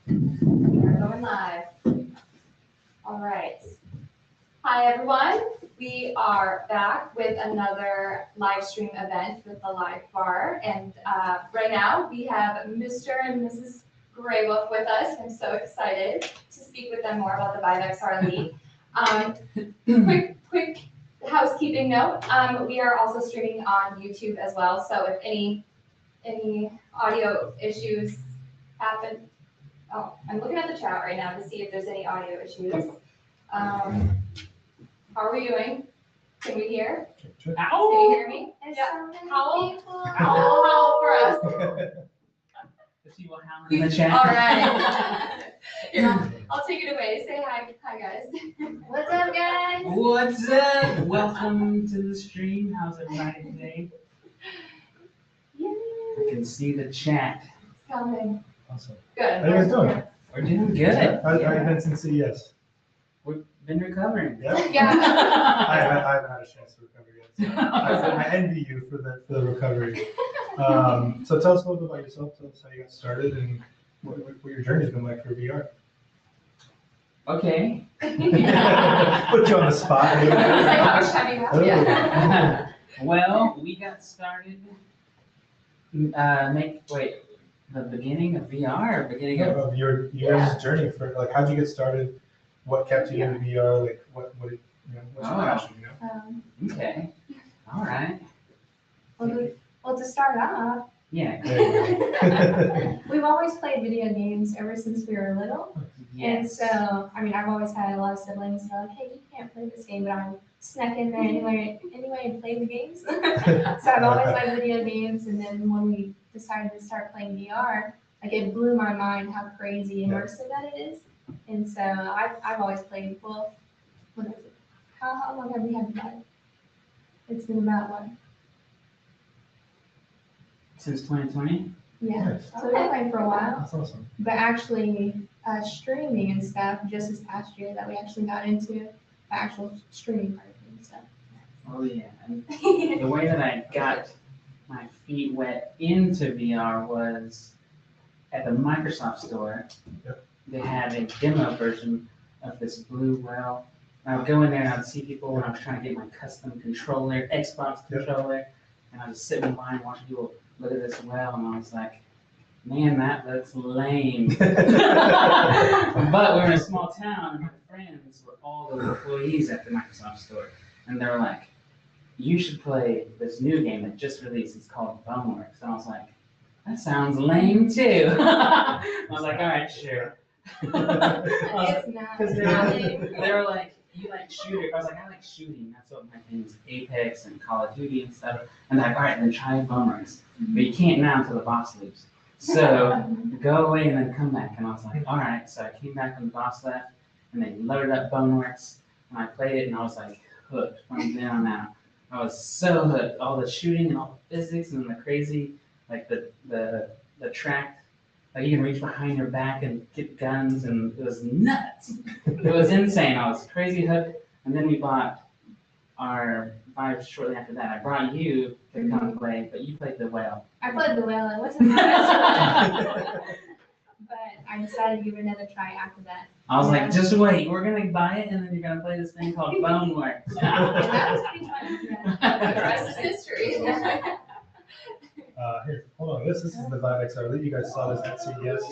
We're going live. All right. Hi, everyone. We are back with another live stream event with the Live Bar. And right now we have Mr. and Mrs. Greywolf with us. I'm so excited to speak with them more about the VIVE XR Elite. Quick housekeeping note. We are also streaming on YouTube as well. So if any audio issues happen, oh, I'm looking at the chat right now to see if there's any audio issues. How are we doing? Can we hear? Ow! Can you hear me? Yeah. Howl. Howl for us. She will howl in the chat. All right. Yeah, I'll take it away. Say hi, guys. What's up, guys? What's up? Welcome to the stream. How's everybody today? I can see the chat. Coming. Awesome. Good. How you guys doing? We're doing good. How you been since CES? We've been recovering. Yeah. Yeah. I haven't had a chance to recover yet. So I envy you for the recovery. So tell us a little bit about yourself. Tell us how you got started and what your journey's been like for VR. Okay. Put you on the spot. It's like how much time you have? Yeah. Well, we got started. The beginning of VR, or beginning of Your journey for like how'd you get started? What kept you into VR? Like what's your passion? You know. Okay. All right. Well, to start off, Yeah. There you go. we've always played video games ever since we were little. And Yes. so, I mean, I've always had a lot of siblings that are like, hey, you can't play this game, but I'm snuck in there anyway and play the games. So I've always liked video games. And then when we decided to start playing VR, like it blew my mind how crazy immersive that it is. And so I've always played, well, what is it? How long have we had VIVE? It's been about what? Since 2020. Yeah. Nice. So we've been playing for a while. That's awesome. But actually, streaming and stuff, just this past year that we actually got into the actual streaming part of things. So. Oh yeah. And the way that I got my feet wet into VR was at the Microsoft store. Yep. They had a demo version of this blue whale. And I would go in there and I would see people when I was trying to get my custom controller, Xbox controller, and I was sitting in line watching people look at this whale, and I was like, man, that looks lame. But we're in a small town, and my friends were all the employees at the Microsoft store, and they were like, you should play this new game that just released. It's called Boneworks. And I was like, that sounds lame too. I was like, all right, sure. It's not. Because Really. they were like, you like shooter? I was like, I like shooting. That's what my thing is, Apex and Call of Duty and stuff. And they're like, all right, then try Boneworks. But you can't now until the boss leaves. So go away and then come back. And I was like, all right. So I came back when the boss left, and they loaded up Boneworks, and I played it, and I was like hooked from then on out. I was so hooked. All the shooting and all the physics and the crazy, like the track, like you can reach behind your back and get guns, and it was nuts. It was insane. I was crazy hooked. And then we bought our VIVE shortly after that. I brought you to come play, but you played the whale. I played the whale. It wasn't my best one. But I decided to give it another try after that. I was like, just wait, we're gonna buy it, and then you're gonna play this thing called Boneworks. And that was pretty fun. Yeah. The rest is history. Here, hold on. This is the VIVE XR Elite. You guys saw this at CES.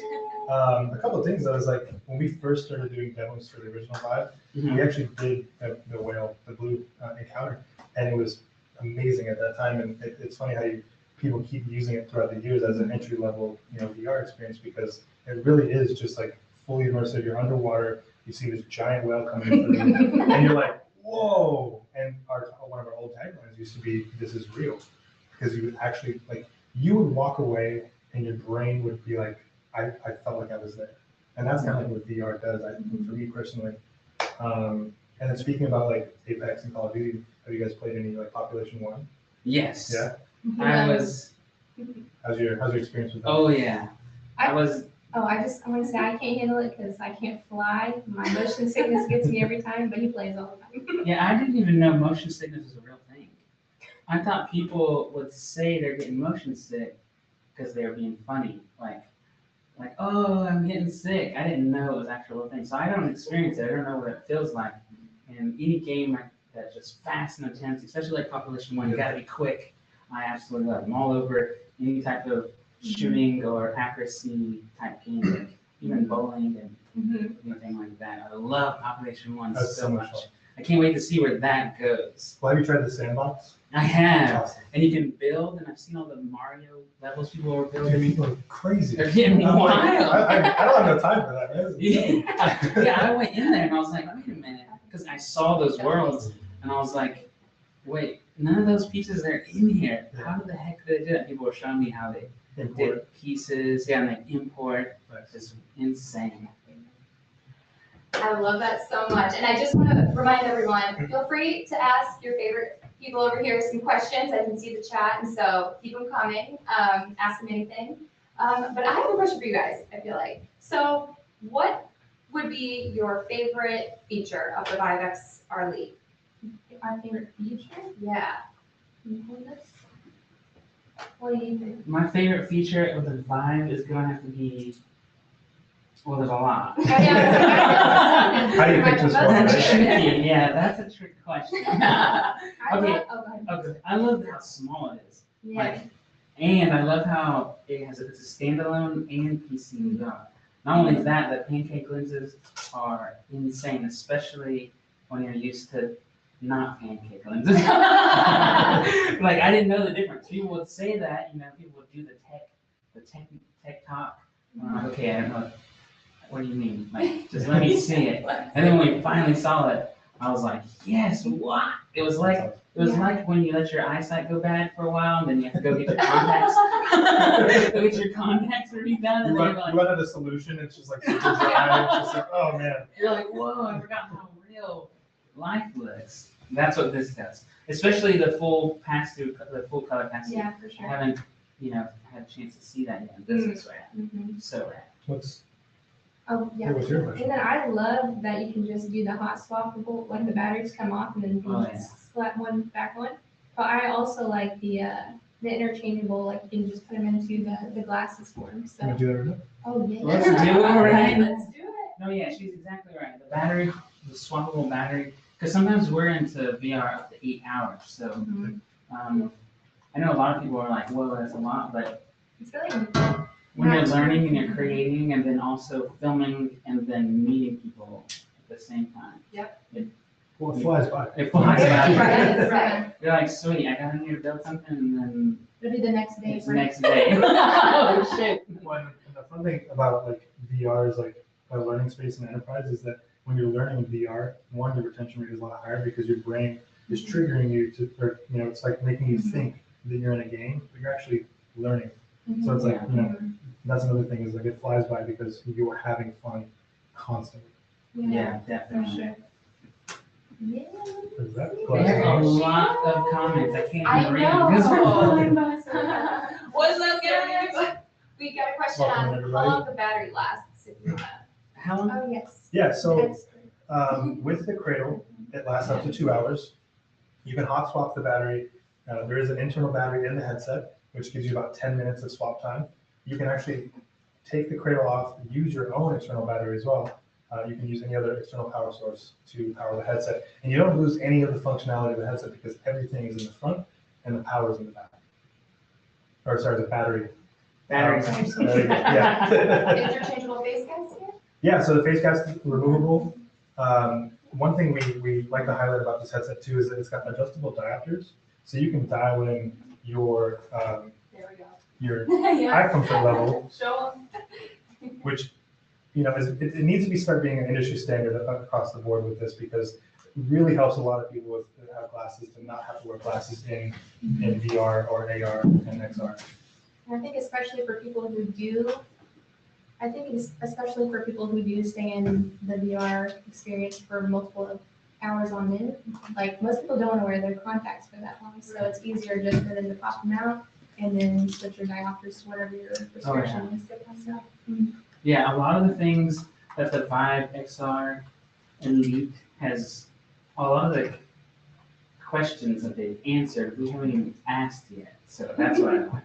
A couple of things. I was like, when we first started doing demos for the original VIVE, we actually did the whale, the blue encounter, and it was amazing at that time. And it's funny how people keep using it throughout the years as an entry level, VR experience, because it really is just like fully immersive. You're underwater. You see this giant whale coming in through you, and you're like, whoa! And one of our old taglines used to be, "This is real," because you would actually you would walk away and your brain would be like, I felt like I was there. And that's kind of what VR does, for me personally. And then speaking about like Apex and Call of Duty, have you guys played any like Population 1? Yes. Yeah. I was. How's your experience with that? Oh yeah. I was. Oh, I want to say I can't handle it because I can't fly. My motion sickness gets me every time, but he plays all the time. Yeah, I didn't even know motion sickness was a real thing. I thought people would say they're getting motion sick because they were being funny. Like, like, oh, I'm getting sick. I didn't know it was actual thing. So I don't experience it. I don't know what it feels like. And any game that's just fast and intense, especially like Population 1, you gotta be quick. I absolutely love them. All over any type of shooting or accuracy type game, like even bowling and anything like that. I love Population 1 That's so so much much. fun. I can't wait to see where that goes. Well, have you tried the sandbox? I have. Awesome. And you can build, and I've seen all the Mario levels people are Dude, building. people are crazy. They're getting I'm like, wild. I don't have no time for that, man. Yeah, I went in there and I was like, wait a minute, because I saw those worlds and I was like, wait, none of those pieces are in here. How the heck did they do that? People were showing me how they did pieces, and they import. It's just insane. I love that so much. And I just want to remind everyone, feel free to ask your favorite people over here some questions. I can see the chat, and so keep them coming. Ask them anything. But I have a question for you guys, I feel like. So what would be your favorite feature of the VIVE XR Elite? Our favorite feature? Yeah. What do you think? My favorite feature of the VIVE is going to have to be, well, there's a lot. How do you pick this one? That's tricky. Yeah, that's a trick question. I Okay. love, oh, go ahead. Okay, I love how small it is. Yeah. Like, and I love how it's a standalone and PC as well. Not only that, the pancake lenses are insane, especially when you're used to not pancake lenses. Like, I didn't know the difference. People would say that, people would do the tech talk. And I'm like, okay, I don't know. What do you mean? Like, just let me see it. And then when we finally saw it, I was like, yes, what? It was like when you let your eyesight go bad for a while, and then you have to go get your contacts. Go get your contacts redone, and You then you're run like, out of solution, it's just like super dry. It's just like, oh man. you're like, whoa, I forgot how real life looks. That's what this does. Especially the full pass-through, the full color pass-through. Yeah, for I sure. haven't, had a chance to see that yet. This is rad. So rad. Oh, yeah. What's your And question? then I love that you can just do the hot swappable, like the batteries come off and then you can Oh, just slap one back on. But I also like the interchangeable, like you can just put them into the glasses form. Can we So, do that right now? oh yeah. Let's do it, right? Let's do it. No, yeah, she's exactly right. The battery, the swappable battery, because sometimes we're into VR up to 8 hours. So Mhm. I know a lot of people are like, whoa, that's a lot, but It's really when you're learning and you're creating and then also filming and then meeting people at the same time, Well, it flies by. it flies by. Right, right. You're like, sweet, I got in here to build something, and then It'll be the next day. it's the next day. Oh, shit. And the fun thing about like VR is like a learning space in enterprise is that when you're learning VR, one, your retention rate is a lot higher because your brain is triggering you to, or, it's like making you think that you're in a game, but you're actually learning. So it's like, that's another thing is like it flies by because you are having fun constantly. Yeah, definitely. Yeah. Is that We have a classic? lot of comments. I can't I even read know. them. What's up, guys? We got a question Welcome, on everybody. how long the battery lasts. If you wanna. How long? Oh, yes. Yeah, so Extra. with the cradle, it lasts up to 2 hours. You can hot swap the battery. There is an internal battery in the headset, which gives you about 10 minutes of swap time. You can actually take the cradle off, use your own external battery as well. You can use any other external power source to power the headset. And you don't lose any of the functionality of the headset because everything is in the front and the power is in the back. Or sorry, the battery. Batteries. There you go, yeah. Interchangeable face guys here? Yeah, so the face cast is removable. One thing we like to highlight about this headset too is that it's got adjustable diopters. So you can dial in your There we go. your Yeah. eye comfort level, Show which it needs to be start being an industry standard across the board with this because it really helps a lot of people that have glasses to not have to wear glasses in VR or AR and XR. And I think especially for people who do, especially for people who do stay in the VR experience for multiple hours on end, like most people don't want to wear their contacts for that long, so it's easier just for them to pop them out and then switch your diopters to whatever your restriction is to pass out. Yeah, a lot of the things that the VIVE XR Elite has, a lot of the questions that they've answered we haven't even asked yet. So that's what I like.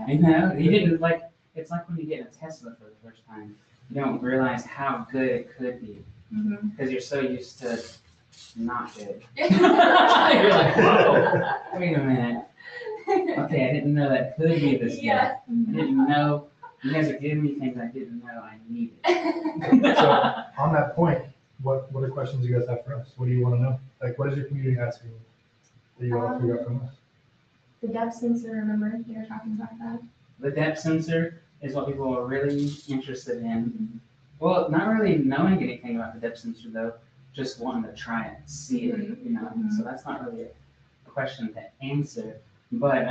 You know, you didn't like. It's like when you get a Tesla for the first time. You don't realize how good it could be because you're so used to not good. You're like, whoa, wait a minute. Okay, I didn't know that could be this good. I didn't know. You guys are giving me things I didn't know I needed. So on that point, what are questions you guys have for us? What do you want to know? Like, what is your community asking that you want to figure out from us? The depth sensor, remember, they were talking about that. The depth sensor is what people are really interested in. Well, not really knowing anything about the depth sensor though, just wanting to try it, see it, you know. So that's not really a question to answer. But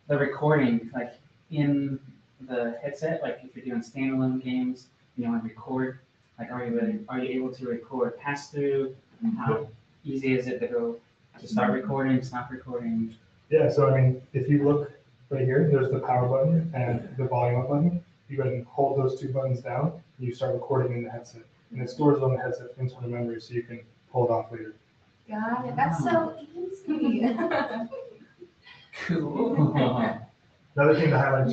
the recording, like in the headset, like if you're doing standalone games, you want to record. Like, are you able to record pass through? How easy is it to go to start recording, stop recording? Yeah, so I mean, if you look right here, there's the power button and the volume up button. You go ahead and hold those two buttons down, and you start recording in the headset. And it stores it on the headset for internal memory, so you can pull it off later. Got it. That's so easy. Cool. Another thing to highlight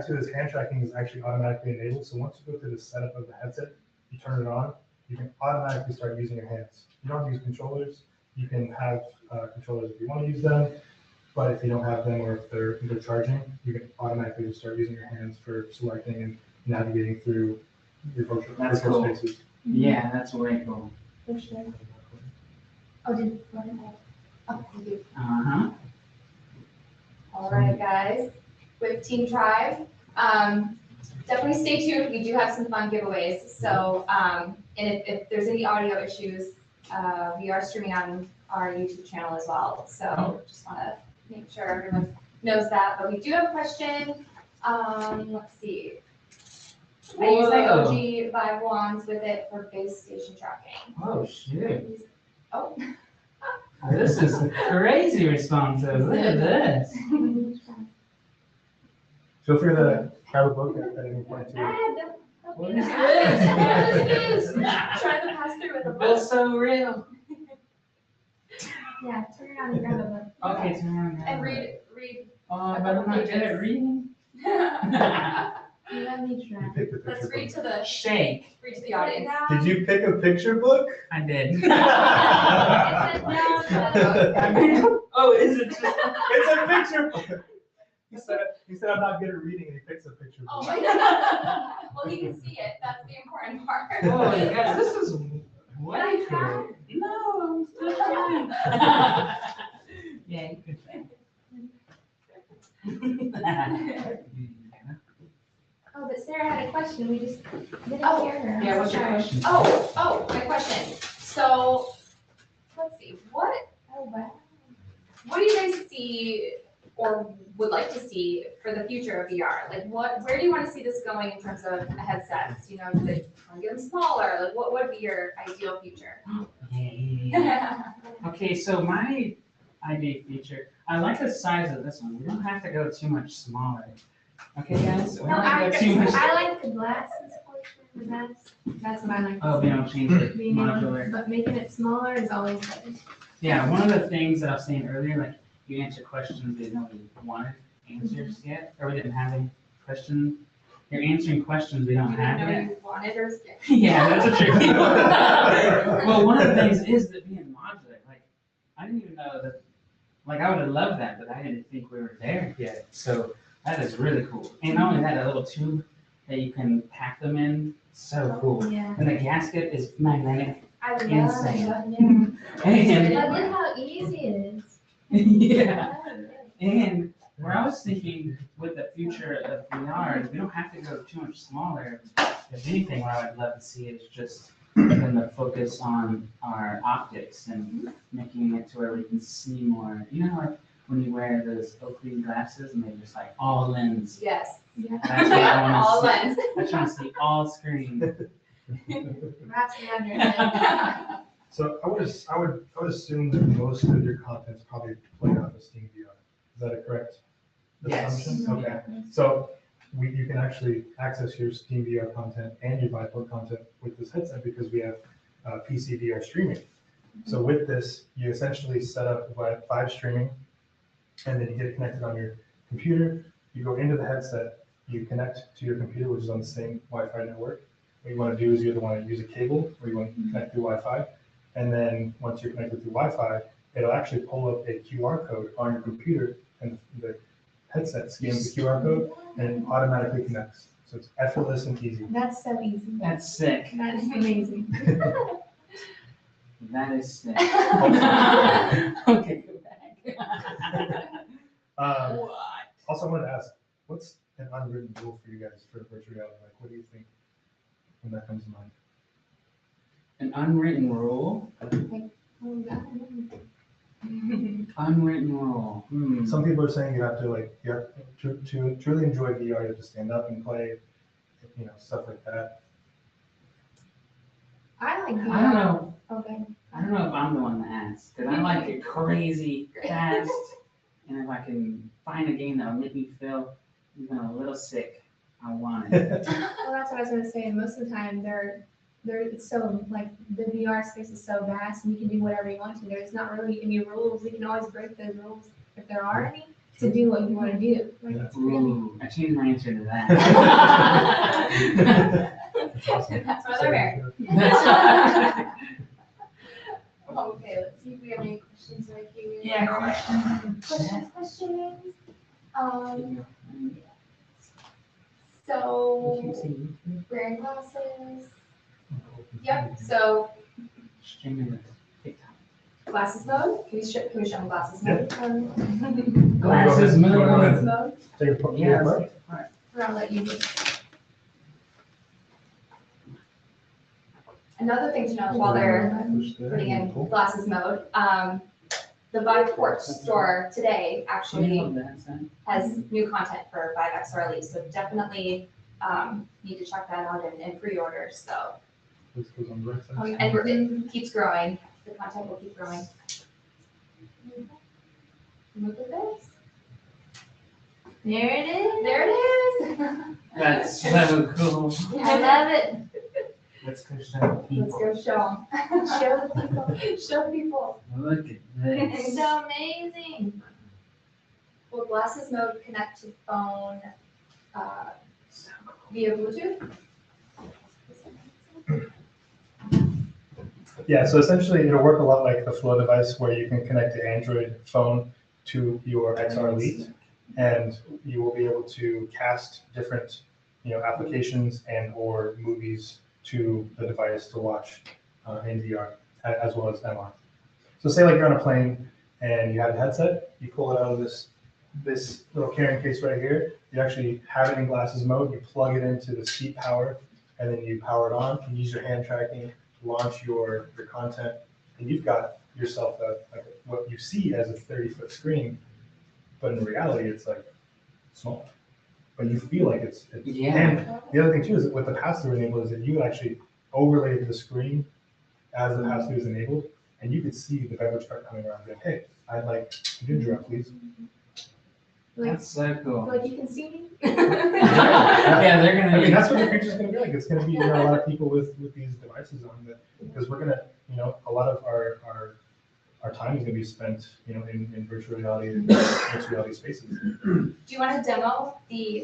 too is hand tracking is actually automatically enabled. So once you go through the setup of the headset, you turn it on, you can automatically start using your hands. You don't have to use controllers. You can have controllers if you want to use them, but if you don't have them or if they're charging, you can automatically just start using your hands for selecting and navigating through your virtual spaces. Yeah, that's way cool. For sure. Oh, did you want to? Oh, thank you. All right, guys, with Team Tribe, definitely stay tuned. We do have some fun giveaways. So, and if there's any audio issues, we are streaming on our YouTube channel as well. So just want to make sure everyone knows that. But we do have a question. Let's see. I use my OG VIVE wands with it for base station tracking. Oh, shit. Oh. This is crazy responsive. Look at this. Feel free to grab a book at any point too. What is this? Try to pass through with a book. Feels so real. Yeah, turn around and grab a book. Okay, turn around. And read. Oh, but I'm not good at reading. Let me try. You pick the Let's picture read book. to the Shake. read to the audience. Did you pick a picture book? I did. It's Oh, is it just? It's a picture book. He said I'm not good at reading, and he picks a picture Oh book. my God. Well, he can see it. That's the important part. Oh, yeah, this is way cool. No, I'm still trying. Yeah, you could say. Oh, but Sarah had a question. We just didn't Oh, hear her. Yeah, what's your question? Oh, my question. So, let's see. What Oh, wow. do you guys see or would like to see for the future of VR? Like, where do you want to see this going in terms of headsets? You know, do they want to get them smaller? Like, what would be your ideal future? Yeah. Okay, so my ideal feature, I like the size of this one. We don't have to go too much smaller. Okay, guys? We No, don't have to go too much. I like the glasses portion. That's what I like. Oh, we don't change it Being able to- modular. But making it smaller is always better. Yeah, one of the things that I was saying earlier, like you answer questions that nobody wanted answers yet, or we didn't have any questions. You're answering questions we don't You have didn't know yet. you wanted or Yeah, that's a tricky one. Well, one of the things is that being modular. Like, I didn't even know that. Like, I would have loved that, but I didn't think we were there yet. So that is really cool. And not only that, a little tube that you can pack them in. So cool. Yeah. And the gasket is magnetic. I love Insane. it. Yeah. And But look how easy it is. yeah. And where I was thinking with the future of VR, we don't have to go too much smaller. If anything, what I would love to see is just then the focus on our optics and making it to where we can see more. You know, like when you wear those Oakley glasses and they're just like all lens. Yes. Yeah. That's what I want All to see. lens. I just want to see all screen. Wraps around your head. So I would assume that most of your content's probably played out with Steam VR. Is that a correct Yes. assumption? Okay. So you can actually access your Steam VR content and your VIVE content with this headset because we have PC VR streaming. So with this, you essentially set up VIVE streaming, and then you get it connected on your computer. You go into the headset, you connect to your computer, which is on the same Wi-Fi network. What you want to do is you either want to use a cable or you want to connect through Wi-Fi. And then once you're connected through Wi-Fi, it'll actually pull up a QR code on your computer, and the headset scans the QR code and it automatically connects. So it's effortless and easy. That's so easy. That's sick. That is amazing. That is sick. Okay, go back. What? Also, I wanted to ask, what's an unwritten rule for you guys for virtual reality? Like, what do you think when that comes to mind? An unwritten rule? Oh, God. Unwritten rule. Some people are saying you have to truly enjoy VR, you have to stand up and play, stuff like that. I like VR. I don't know. Okay. I don't know if I'm the one to ask, because I like it crazy fast, and if I can find a game that will make me feel even a little sick, I want it. Well, that's what I was gonna say. Most of the time, it's so like the VR space is so vast, and you can do whatever you want to. There's not really any rules. You can always break those rules if there are any to do what you want to do. Like it's really. Ooh, I changed my answer to that. That's why they're here. Okay, let's see if we have any questions right here. Yeah, questions. Questions. So wearing glasses. Yep. So Streaming with TikTok. glasses mode. Can we show them glasses mode? Glasses Go ahead. Glasses mode. Take a photo. Yeah. Or I'll let you. Another thing to know while they're putting in glasses mode, the Vive Porch store today actually has new content for VIVE XR Elite, so definitely need to check that out and pre-order. So, and it keeps growing. The content will keep growing. Look at this. There it is. There it is. That's so cool. I love it. Let's go show people. Let's go show them. Show the people. Show people. Look at It's this. so amazing. Will glasses mode connect to phone So cool. via Bluetooth? Yeah, so essentially it'll work a lot like the Flow device where you can connect the Android phone to your XR Elite, and you will be able to cast different applications and or movies to the device to watch in VR as well as MR. So say like you're on a plane and you have a headset, you pull it out of this little carrying case right here, you actually have it in glasses mode, you plug it into the seat power, and then you power it on and use your hand tracking, launch your content, and you've got yourself what you see as a 30-foot screen, but in reality it's like small. But you feel like it's Yeah. And the other thing too is that what the pass-through enabled is that you actually overlaid the screen as the pass-through is enabled, and you could see the beverage cart coming around. Like, hey, I'd like a ginger ale, please. Like, That's so cool. like you can see me. Yeah, they're I gonna mean, be. that's what the future's going to be like. It's going to be a lot of people with these devices on that, because we're going to, a lot of our time is going to be spent, in virtual reality and virtual reality spaces. Do you want to demo the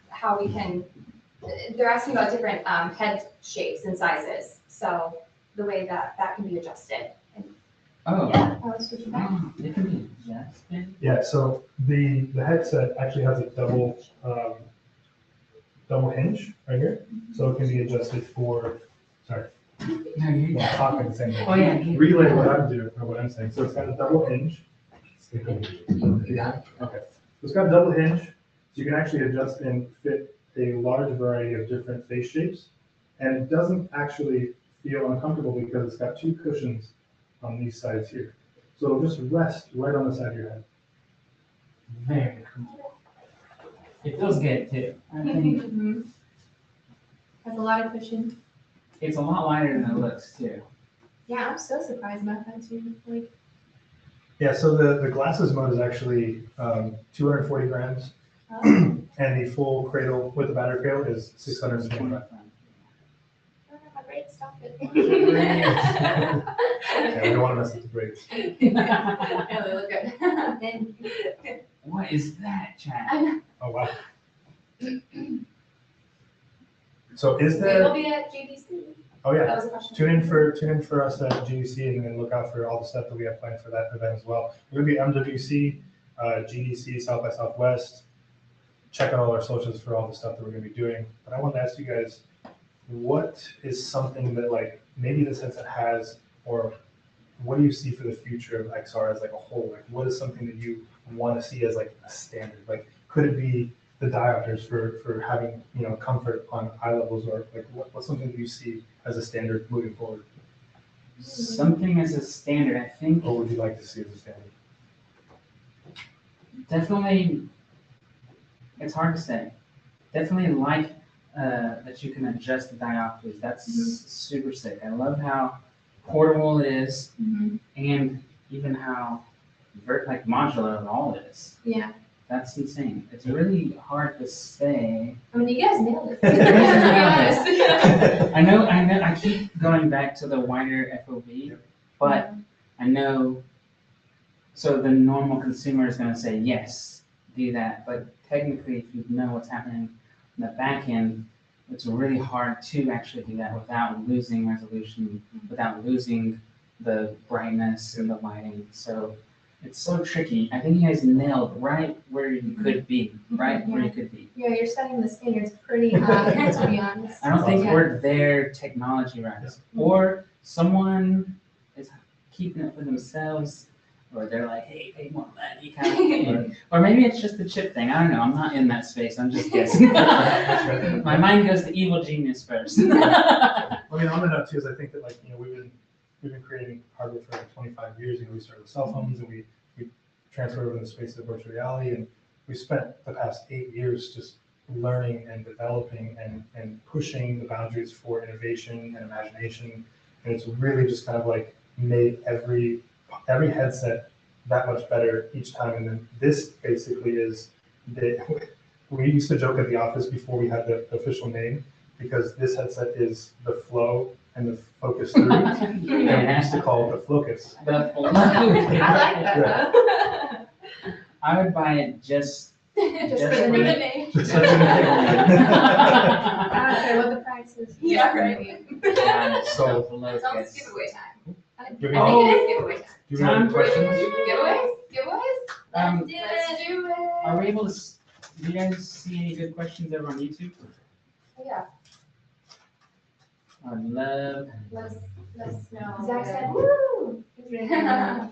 how we can? They're asking about different head shapes and sizes, so the way that can be adjusted. Oh. Yeah. I was switching back. Oh, it can be adjusted. Yeah, so the headset actually has a double hinge right here, so it can be adjusted for. Sorry, No, you. I'm talking the same thing. Oh yeah. Relay what I'm doing or what I'm saying. So it's got a double hinge. Yeah. Okay. So it's got a double hinge, so you can actually adjust and fit a large variety of different face shapes, and it doesn't actually feel uncomfortable because it's got two cushions on these sides here. So it'll just rest right on the side of your head. Very cool. It feels good too. I think Mhm. Has a lot of cushion. it's a lot lighter than it looks too. Yeah, I'm so surprised about that too. Like, Yeah, so the glasses mode is actually 240 grams, oh, and the full cradle with the battery cradle is 625. I don't know how great stuff. Yeah, we don't want to mess with the braids. Yeah, they look good. Then What is that, Chad? Oh, wow. So is We there, will be at GDC. oh yeah, That was a question. tune in for us at GDC and then look out for all the stuff that we have planned for that event as well. We're gonna be MWC, GDC, South by Southwest. Check out all our socials for all the stuff that we're gonna be doing. But I want to ask you guys, what is something that like maybe this headset has, or what do you see for the future of XR as like a whole? Like what is something that you want to see as like a standard? Like could it be the diopters for having, you know, comfort on eye levels, or like what's something that you see as a standard moving forward? Something as a standard, I think. What would you like to see as a standard? Definitely, it's hard to say. Definitely like that you can adjust the diopters. That's super sick. I love how portable it is, and even how like modular it all is. yeah. That's insane. It's really hard to say. I mean, you guys nailed it. To be honest. I know. I keep going back to the wider FOV, but I know. So the normal consumer is going to say yes, do that. But technically, if you know what's happening in the back end, it's really hard to actually do that without losing resolution, without losing the brightness and the lighting. So it's so tricky. I think you guys nailed right where you could be, right where you could be. Yeah, you're setting the standards pretty high, to be honest. I don't think Yeah. we're there technology-wise, or someone is keeping it for themselves, or they're like, hey, pay more money, kind of thing. Or maybe it's just a chip thing. I don't know. I'm not in that space. I'm just guessing. My mind goes to evil genius first. I mean, on the note too is I think that like, you know, we've been creating hardware for like 25 years. You know, we started with cell phones and we transferred over in the space of virtual reality, and we spent the past 8 years just learning and developing and pushing the boundaries for innovation and imagination. And it's really just kind of like made every headset that much better each time. And then this basically is we used to joke at the office before we had the official name, because this headset is the flow and the focus through. And we used to call it the Flocus. The I like that. I would buy it just Just Just for the for name. Just like in the I don't care what the price is. Yeah, right. So- It's almost giveaway time. Do we I have- think it is giveaway time. do we have any questions? Giveaways? Giveaways? Um, Let's do it. Are we able to, do you guys see any good questions over on YouTube? Yeah, I'd love. let's know. Zach said, woo! He's ready to go.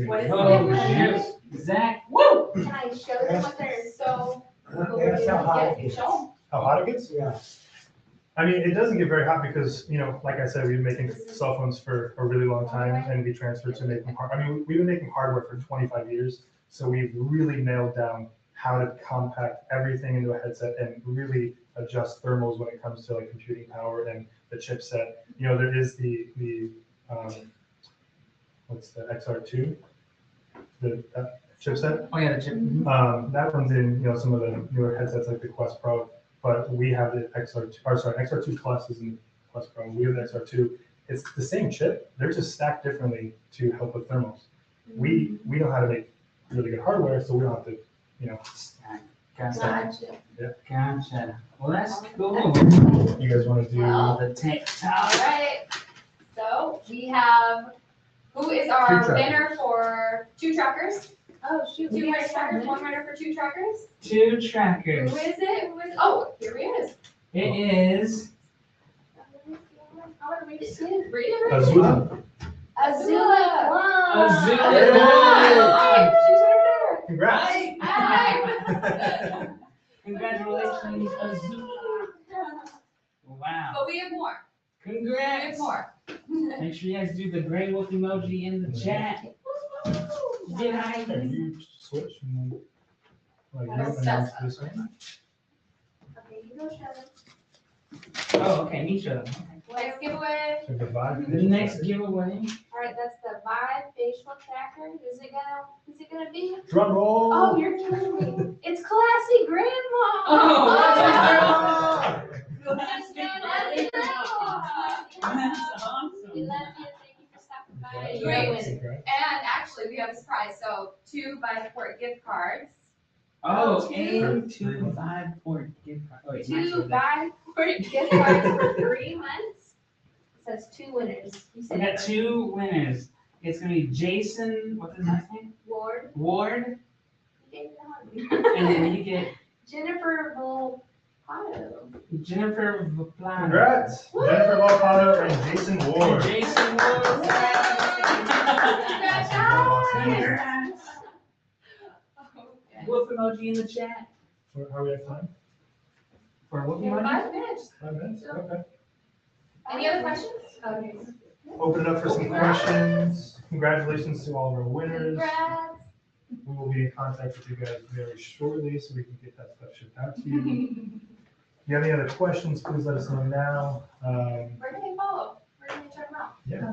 What is Oh, it? shoot. Zach, woo! Can I show them what they're So. That's how hot it is. Show How hot it gets? Yeah. I mean, it doesn't get very hot because, you know, like I said, we've been making cell phones for a really long time, and we transferred to making I mean, we've been making hardware for 25 years, so we've really nailed down how to compact everything into a headset and really adjust thermals when it comes to like computing power and the chipset. You know, there is the what's the XR2, the chipset. Oh, yeah, the chip. That runs in, you know, some of the newer headsets like the Quest Pro, but we have the XR2 Plus is in the Quest Pro. We have the XR2. It's the same chip. They're just stacked differently to help with thermals. We know how to make really good hardware, so we don't have to, you know. Gotcha. Gotcha. Gotcha. Well, that's cool. You guys want to do? All the tech All talk. right, so we have, who is Two our trackers. winner for 2 trackers? Oh, shoot. Two we race got trackers, one. 1 winner for 2 trackers? 2 trackers. Who is it? Oh, here he is. It is. I want to read it. Read it. Azula. Azula. Wow. Azula. Oh, she's right there. Congrats. Hi. Congratulations, Azula. Wow. But we have more. We have Congrats. more. Make sure you guys do the gray wolf emoji in the chat. Get out of Can here. you switch and then, like, That's you announce this one? Okay, you go, Shannon. Oh, okay, Nisha. Okay. Next giveaway. So the Vive. The next giveaway. All right, that's the VIVE facial tracker. Is it gonna be? Drum roll. Oh, you're kidding me. It's classy grandma. Oh, That's Grandma. That's And 2 VIVE port gift cards. Oh, wait, nice 2 one. VIVE gift cards for 3 months. It says 2 winners. You We said got 2 winners. It's gonna be Jason, what's his last name? Ward. Ward, You gave me the hard one. and then you get Jennifer Volpato. Jennifer Vaplana. Congrats, Jennifer Volpato and Jason Ward. Jason Ward. Congratulations. Wolf emoji in the chat. How we have time? For wolf We have emoji? 5 minutes. 5 minutes, okay. Any other questions? Okay. Open it up for some questions. Congratulations to all of our winners. Congrats. We will be in contact with you guys very shortly so we can get that stuff shipped out to you. If you have any other questions, please let us know now. Where can they follow? Where can they check them out? Yeah.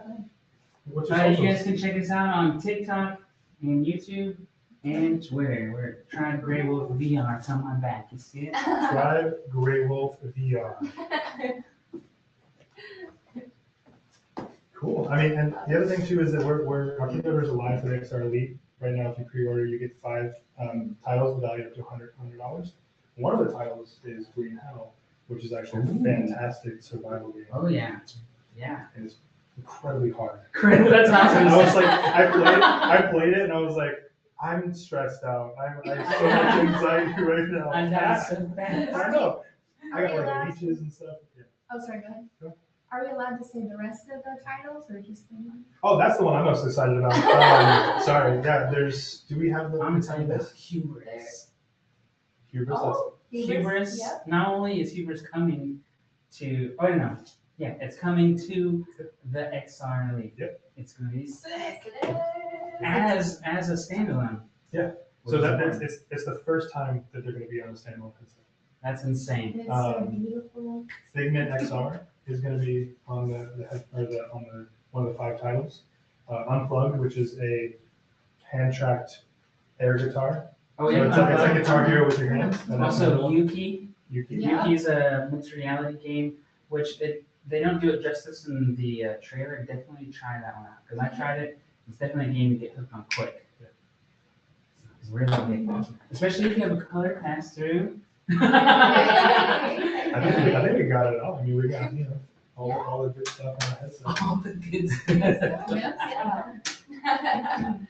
What's your You socials? guys can check us out on TikTok and YouTube and Twitter. We're TribeGreywolfVR. It's on my back. You see it? TribeGreywolfVR. Cool. I mean, and the other thing too is that our pre-orders are live for the XR Elite. Right now, if you pre-order, you get 5 titles valued up to $100. One of the titles is Green Hell, which is actually a fantastic survival game. Oh, yeah. Yeah. And it's incredibly hard. That's And I was awesome. like, I played it, and I was like, I'm stressed out. I have so much anxiety right now. I'm down so fast. I know. I got Are we like allowed- leeches and stuff. Yeah. Oh, sorry, go ahead. Go. Are we allowed to say the rest of the titles or just the one? Oh, that's the one I'm most excited about. Sorry. Yeah. Do we have the? I'm telling you, hubris. Hubris. Oh, Hubris, Yep. not only is Hubris coming to, oh no, yeah, it's coming to the XR Elite. Yep. It's going to be sick Yes, as a standalone. Yeah. So it's the first time that they're going to be on a standalone headset. That's insane. And it's so beautiful. Figment XR is going to be on one of the 5 titles. Unplugged, which is a hand-tracked air guitar. Oh So yeah. it's like Guitar Hero with your hands. And that's Also, another one. Yuki. Yuki. Yeah. Yuki's a mixed reality game, which they don't do it justice in the trailer. Definitely try that one out because I tried it. It's definitely a game to get hooked on quick. Yeah. It's really big, especially if you have a color pass through. I think we got it all. I mean, we got all the good stuff on the headset. All the good stuff.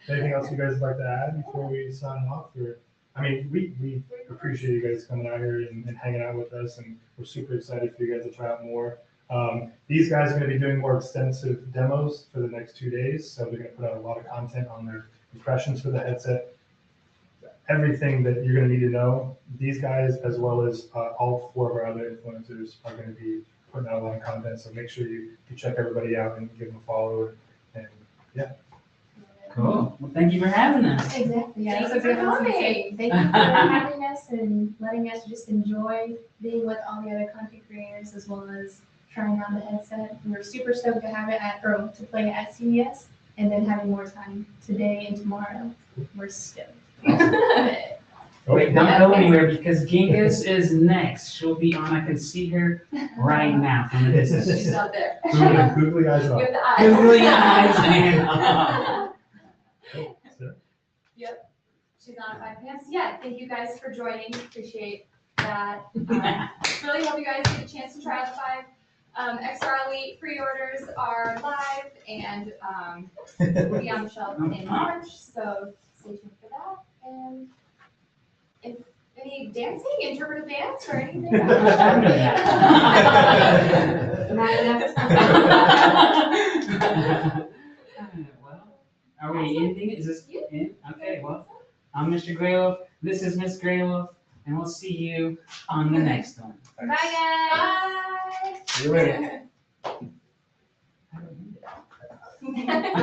Anything else you guys would like to add before we sign off? Or, I mean, we appreciate you guys coming out here and hanging out with us, and we're super excited for you guys to try out more. These guys are going to be doing more extensive demos for the next 2 days, so they're going to put out a lot of content on their impressions for the headset. Everything that you're going to need to know, these guys, as well as all 4 of our other influencers, are going to be putting out a lot of content, so make sure you check everybody out and give them a follow. And yeah. Cool. Well, thank you for having us. Exactly. Yeah, Thank that's you what I for was gonna coming. say. Thank you for having us and letting us just enjoy being with all the other content creators as well as trying out the headset. We're super stoked to have it to play it at CES and then having more time today and tomorrow. We're stoked. Wait, don't go anywhere because Genghis is next. She'll be on. I can see her right now from the distance. She's up there. Googly eyes on. With the eyes. Googly eyes and Cool. So, Yep. She's on 5 p.m. Yeah, thank you guys for joining. Appreciate that. Really hope you guys get a chance to try out the 5. XR Elite pre-orders are live and will be on the shelf in March, so stay tuned for that. And if any dancing, interpretive dance or anything. Well, are we ending it? Is this in? Okay, well, I'm Mr. Greywolf. This is Miss Greywolf, and we'll see you on the next one. Bye guys. Bye. See you later. How do I end it?